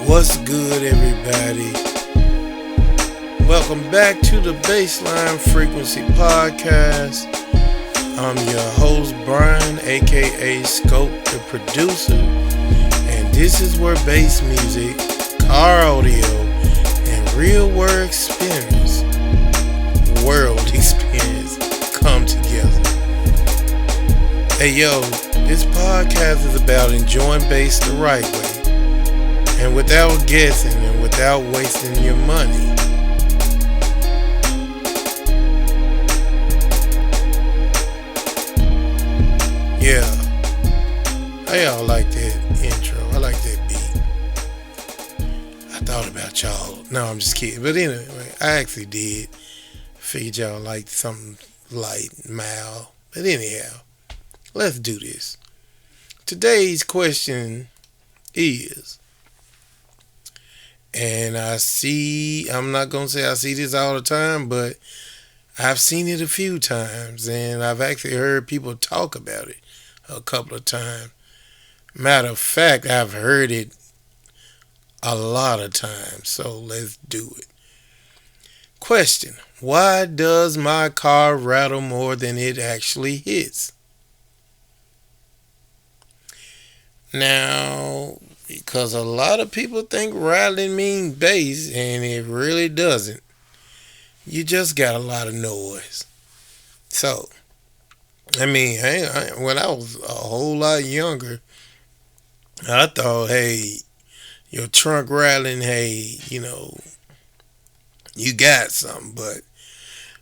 What's good, everybody? Welcome back to the Baseline Frequency Podcast. I'm your host, Brian, aka Scope, the producer, and this is where bass music, car audio, and world experience come together. Hey yo, this podcast is about enjoying bass the right way, and without guessing and without wasting your money. Yeah. How y'all like that intro? I like that beat. I thought about y'all. No, I'm just kidding. But anyway, I actually did. Figured y'all liked something light and mild. But anyhow, let's do this. Today's question is, and I'm not going to say I see this all the time, but I've seen it a few times, and I've actually heard people talk about it a couple of times. Matter of fact, I've heard it a lot of times, so let's do it. Question: why does my car rattle more than it actually hits? Now, because a lot of people think rattling means bass, and it really doesn't. You just got a lot of noise. So, when I was a whole lot younger, I thought, hey, your trunk rattling, hey, you got something. But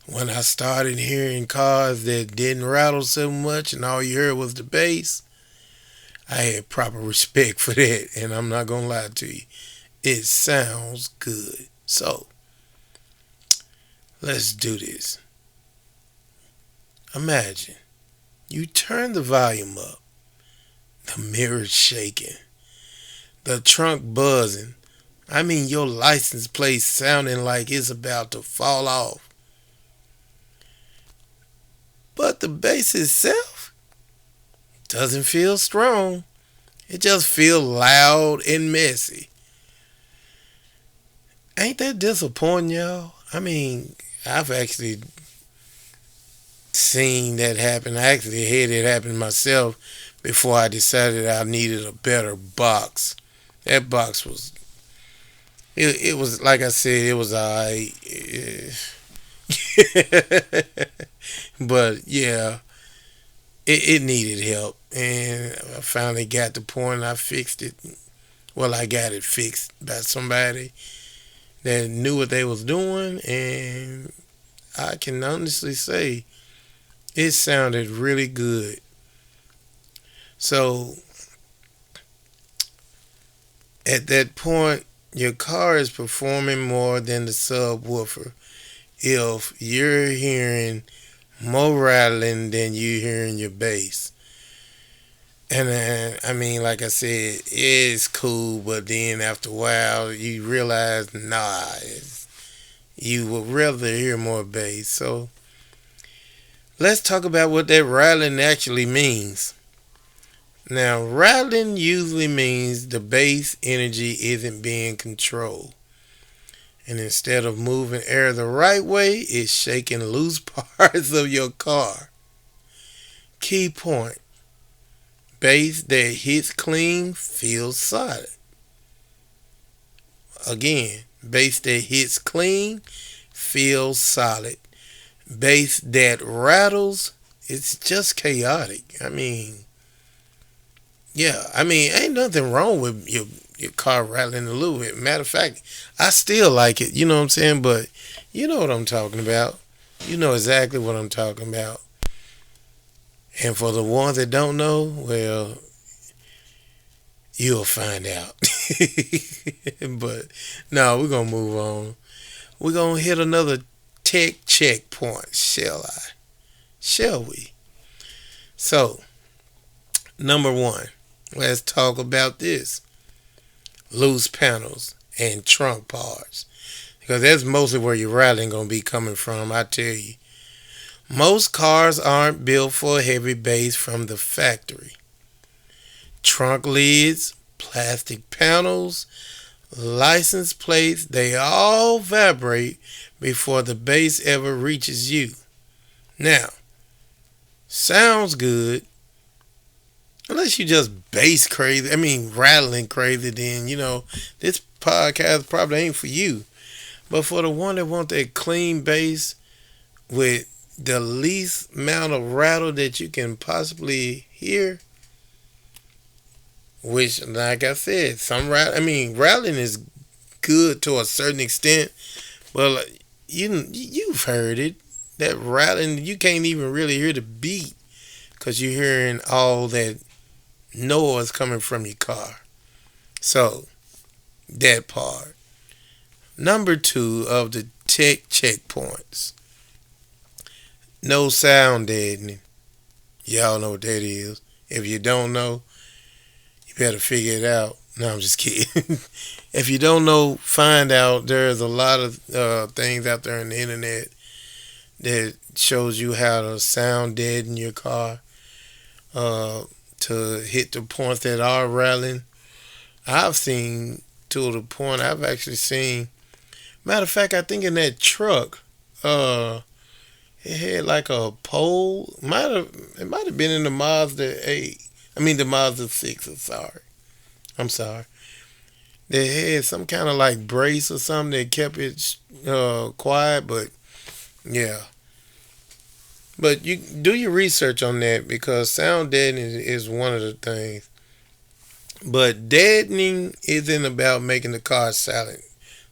when I started hearing cars that didn't rattle so much and all you heard was the bass, I had proper respect for that, and I'm not going to lie to you. It sounds good. So, let's do this. Imagine you turn the volume up, the mirror's shaking, the trunk buzzing. Your license plate sounding like it's about to fall off. But the bass itself doesn't feel strong. It just feels loud and messy. Ain't that disappointing, y'all? I've actually seen that happen. I actually had it happen myself before I decided I needed a better box. That box was, it was, like I said, it was alright. But yeah, it needed help. And I finally got the point. I fixed it. Well, I got it fixed by somebody that knew what they was doing, and I can honestly say it sounded really good. So at that point, your car is performing more than the subwoofer if you're hearing more rattling than you hearing your bass. And like I said, it's cool, but then after a while, you realize, you would rather hear more bass. So, let's talk about what that rattling actually means. Now, rattling usually means the bass energy isn't being controlled. And instead of moving air the right way, it's shaking loose parts of your car. Key point: bass that hits clean feels solid. Again, bass that hits clean feels solid. Bass that rattles, it's just chaotic. Ain't nothing wrong with your car rattling a little bit. Matter of fact, I still like it, you know what I'm saying? But you know what I'm talking about. You know exactly what I'm talking about. And for the ones that don't know, well, you'll find out. But no, we're going to move on. We're going to hit another tech checkpoint, shall we? So, number one, let's talk about this. Loose panels and trunk parts. Because that's mostly where your rattling going to be coming from, I tell you. Most cars aren't built for a heavy bass from the factory. Trunk lids, plastic panels, License plates, they all vibrate before the bass ever reaches you. Now, sounds good. Unless you just bass crazy, rattling crazy, then, this podcast probably ain't for you. But for the one that want that clean bass with the least amount of rattle that you can possibly hear, which, like I said, rattling is good to a certain extent. Well, you've heard it. That rattling, you can't even really hear the beat because you're hearing all that noise coming from your car. So, that part. Number 2 of the tech checkpoints. No sound deadening. Y'all know what that is. If you don't know, you better figure it out. No, I'm just kidding. If you don't know, find out. There's a lot of things out there on the internet that shows you how to sound deaden your car to hit the points that are rattling. I've seen to the point. I've actually seen. Matter of fact, I think in that truck, it had like a pole. It might have been in the Mazda 8. The Mazda 6. I'm sorry. They had some kind of like brace or something that kept it quiet. But yeah. But you do your research on that because sound deadening is one of the things. But deadening isn't about making the car silent.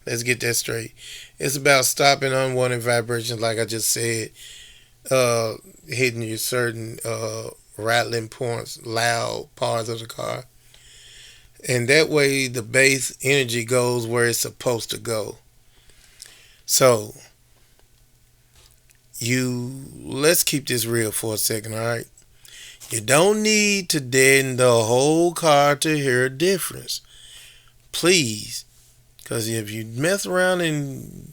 Let's get that straight. It's about stopping unwanted vibrations, like I just said, hitting your certain rattling points, loud parts of the car. And that way the bass energy goes where it's supposed to go. So, let's keep this real for a second, alright? You don't need to deaden the whole car to hear a difference. Please. Because if you mess around and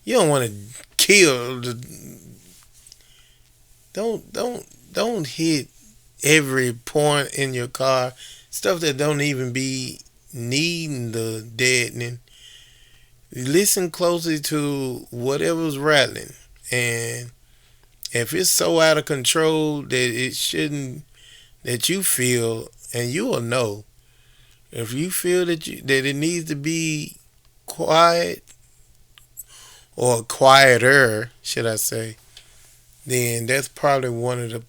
you don't want to kill the, don't hit every point in your car. Stuff that don't even be needing the deadening. Listen closely to whatever's rattling. And if it's so out of control that it shouldn't, that you feel, and you will know, if you feel that it needs to be quiet or quieter, should I say, then that's probably one of the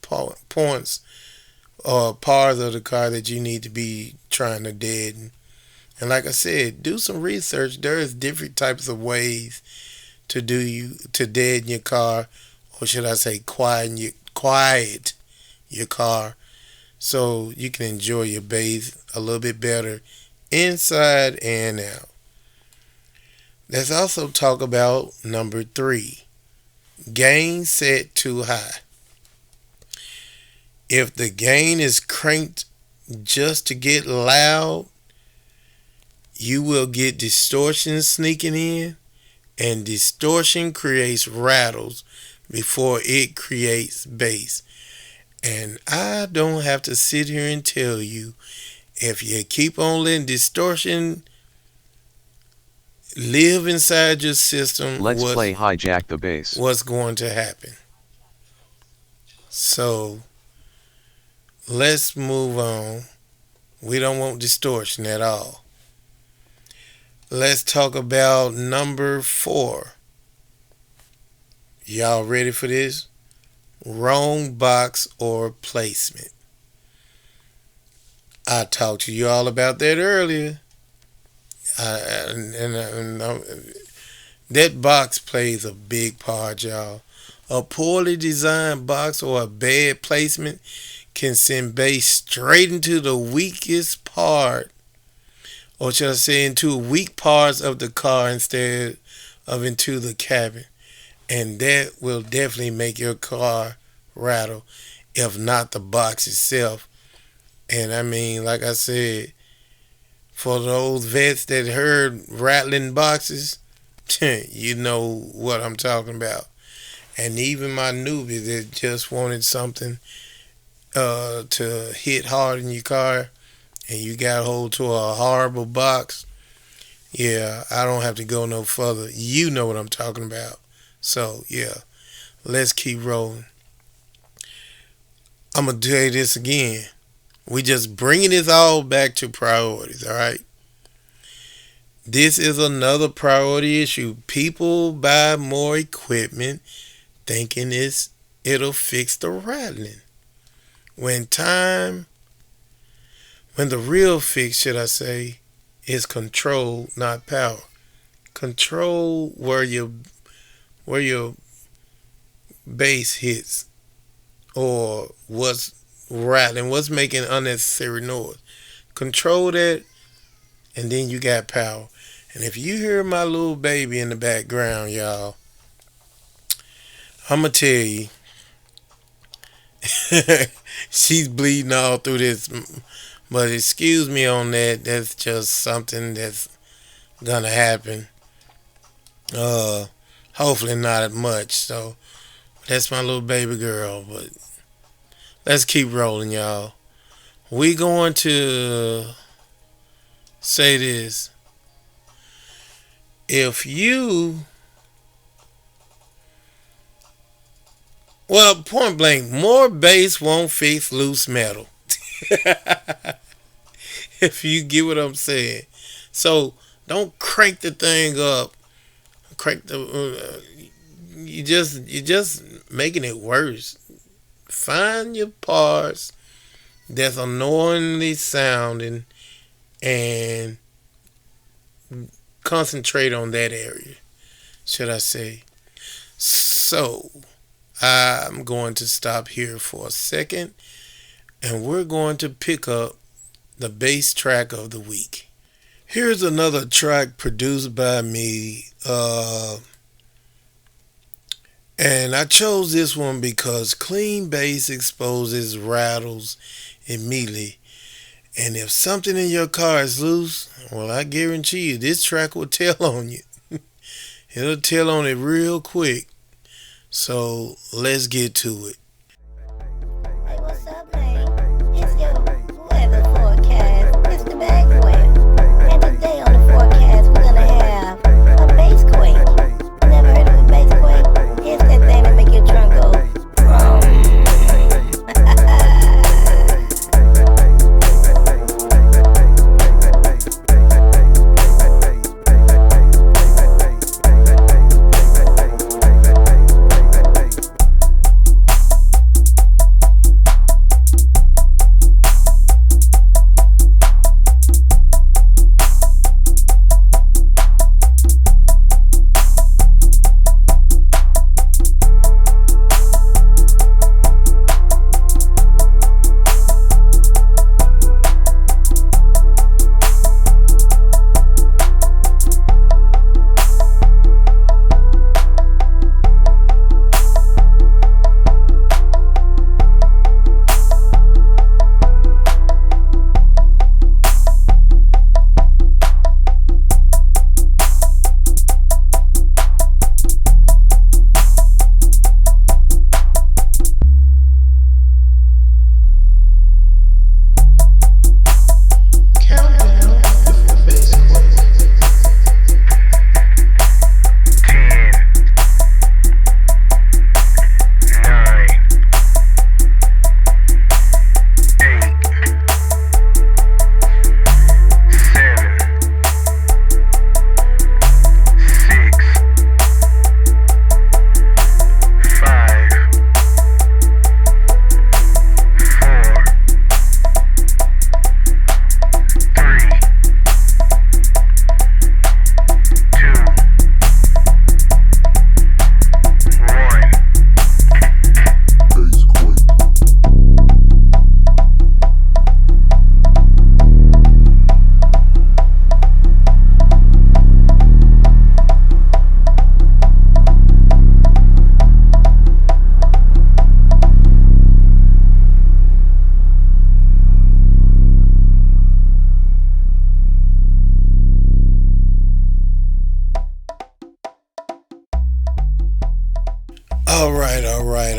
points or parts of the car that you need to be trying to deaden. And like I said, do some research. There's different types of ways to deaden your car, or should I say quiet your car, so you can enjoy your bass a little bit better inside and out. Let's also talk about number 3. Gain set too high. If the gain is cranked just to get loud, you will get distortion sneaking in, and distortion creates rattles before it creates bass. And I don't have to sit here and tell you, if you keep on letting distortion live inside your system, let's play hijack the bass. What's going to happen? So let's move on. We don't want distortion at all. Let's talk about number 4. Y'all ready for this? Wrong box or placement. I talked to you all about that earlier. That box plays a big part, y'all. A poorly designed box or a bad placement can send bass straight into the weakest part, or should I say into weak parts of the car instead of into the cabin. And that will definitely make your car rattle, if not the box itself. And like I said, for those vets that heard rattling boxes, you know what I'm talking about. And even my newbie that just wanted something to hit hard in your car, and you got hold to a horrible box, Yeah, I don't have to go no further. You know what I'm talking about. So, yeah, let's keep rolling. I'm going to tell you this again. We just bringing this all back to priorities, all right? This is another priority issue. People buy more equipment thinking it'll fix the rattling. When time, when the real fix, should I say, is control, not power. Control where your bass hits or what's rattling, what's making unnecessary noise. Control that, and then you got power. And if you hear my little baby in the background, y'all, I'm gonna tell you, she's bleeding all through this. But excuse me on that. That's just something that's gonna happen. Uh, Hopefully not much. So that's my little baby girl. But let's keep rolling, y'all. We going to say this. If you, well, point blank, more bass won't fix loose metal. If you get what I'm saying. So don't crank the thing up. Crank the. You just making it worse. Find your parts that's annoyingly sounding and concentrate on that area, should I say. So, I'm going to stop here for a second and we're going to pick up the bass track of the week. Here's another track produced by me, and I chose this one because clean bass exposes rattles immediately. And if something in your car is loose, well, I guarantee you this track will tell on you. It'll tell on it real quick. So let's get to it. Hey, what's up, man? It's your weather forecast, Mr. Bagwell. And today on the forecast, we're gonna have a bass quake. Never heard of a bass quake? It's that thing that make your trunk go vroom.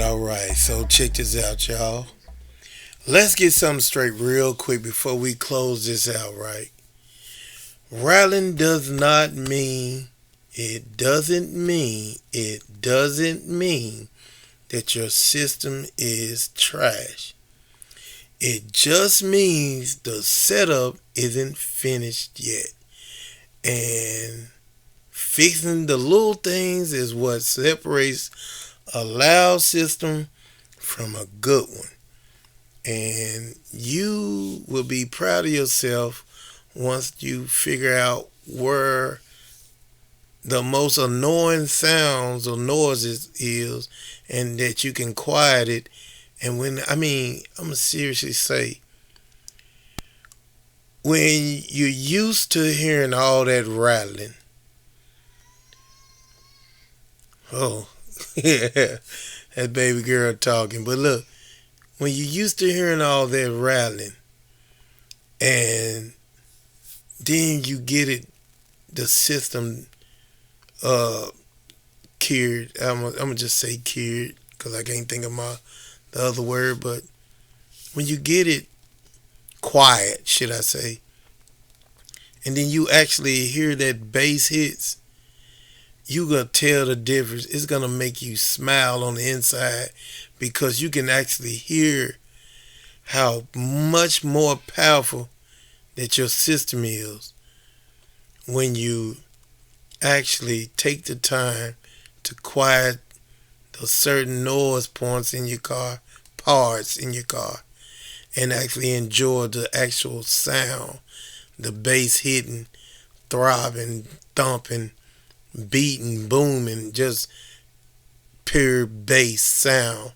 All right. So check this out, y'all. Let's get something straight real quick before we close this out, right? Rattling doesn't mean that your system is trash. It just means the setup isn't finished yet. And fixing the little things is what separates a loud system from a good one. And you will be proud of yourself once you figure out where the most annoying sounds or noises is, and that you can quiet it. And I'm gonna seriously say, when you're used to hearing all that rattling, oh, yeah, that baby girl talking. But look, when you're used to hearing all that rattling, and then you get it, the system cured. I'm gonna just say cured because I can't think of the other word. But when you get it quiet, should I say, and then you actually hear that bass hits, you gonna tell the difference. It's gonna make you smile on the inside because you can actually hear how much more powerful that your system is when you actually take the time to quiet the certain noise points in your car, parts in your car, and actually enjoy the actual sound, the bass hitting, throbbing, thumping, beating, booming, just pure bass sound.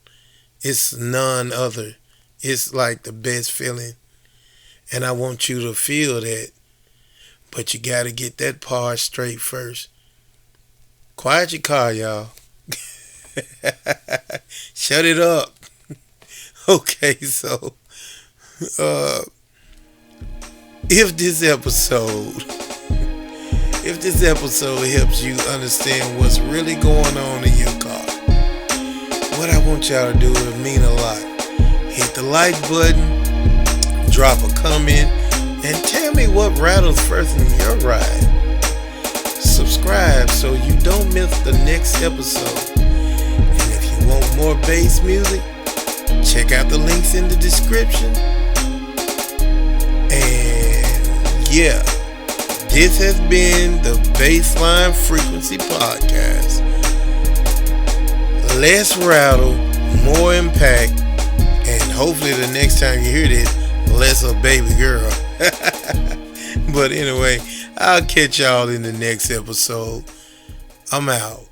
It's none other. It's like the best feeling. And I want you to feel that. But you got to get that part straight first. Quiet your car, y'all. Shut it up. Okay, so if this episode helps you understand what's really going on in your car, what I want y'all to do would mean a lot. Hit the like button, drop a comment, and tell me what rattles first in your ride. Subscribe so you don't miss the next episode. And if you want more bass music, check out the links in the description. And yeah, this has been the Baseline Frequency Podcast. Less rattle, more impact, and hopefully the next time you hear this, less a baby girl. But anyway, I'll catch y'all in the next episode. I'm out.